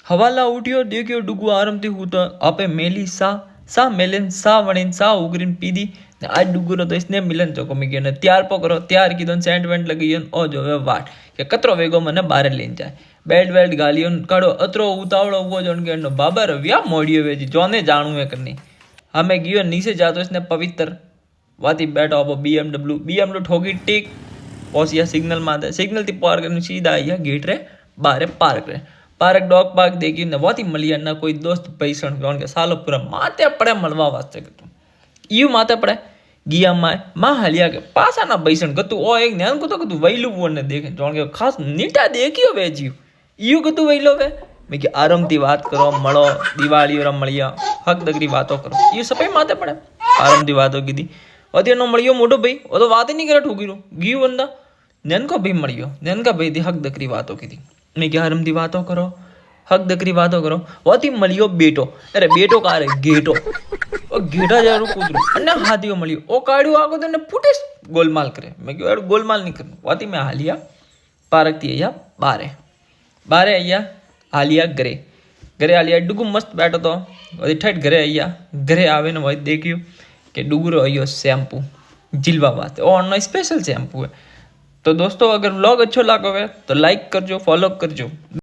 हवाला उठियो देखियो डुगू आरामथी हूतो आपे मेली सा मेलेन सा वणीन सा उगरीन पीधी ने आज डुगुरो तो इसने मिलन चोको मी गयो ने त्यार पकड़ो त्यार कीधो सेंट वेंट लगी गयो ओ जो वाट के कतरो वेगो मने बारे लईने जाए बेल्ट वेल्ट गालियो काढो अतरो उतावळो उभो जोन के बाबा रव्या मोड़ियो वेजी जोने जानू है करनी हमें गयो नीचे जातो इसने पवित्र वाती बैठो अब बीएमडब्ल्यू ठोकी टिक पहुंचिया सिग्नल माते सिग्नल थी पार करने सीधा आया गेट रे बारे पार्क डॉग पार्क देखी ने वाती मलिया ना कोई दोस्त पैसण कौन के सालो पूरा माते पड़े मलवा वास्ते कतु यू माते पड़े गिया माँ हलिया के पासा ना पैसण कतु ओ एक न्यान को तो कतु वैलू ने देखे जोन के खास नीटा देखियो वे जीव यू कतु वैलो वे मैं कि आरामथी बात करो मळो दिवाળી और मळिया हक दगरी बातों करो ये सपे माते पड़े आरामथी बातों कीधी अदे नो मळियो मोटो भाई ओ तो बात ही नहीं करे ठोकीरो गयो बंदा नन को भाई मळियो नन का भाई दी हक दगरी बातों कीधी मैं कि आरामथी बातों करो हक दगरी बातों करो वाती मळियो बेटो अरे बेटो का रे गेटो ओ गेटा जारू कूतरो अने हाथीओ मळियो ओ काड्यो आगो तो ने फुटे गोलमाल करे मैं कि गोलमाल नहीं करनो वाती मैं हालिया पार्क थी आया बारे आया हालिया घरे हालिया डुगू मस्त बैठो तो वही ठट घरे आया घरे आवे ने वही देखियो कि डुगुरो आयो शैम्पू जिलवा वास्ते और स्पेशल शैम्पू है। तो दोस्तों अगर व्लॉग अच्छो लागो है तो लाइक करजो फॉलो करजो।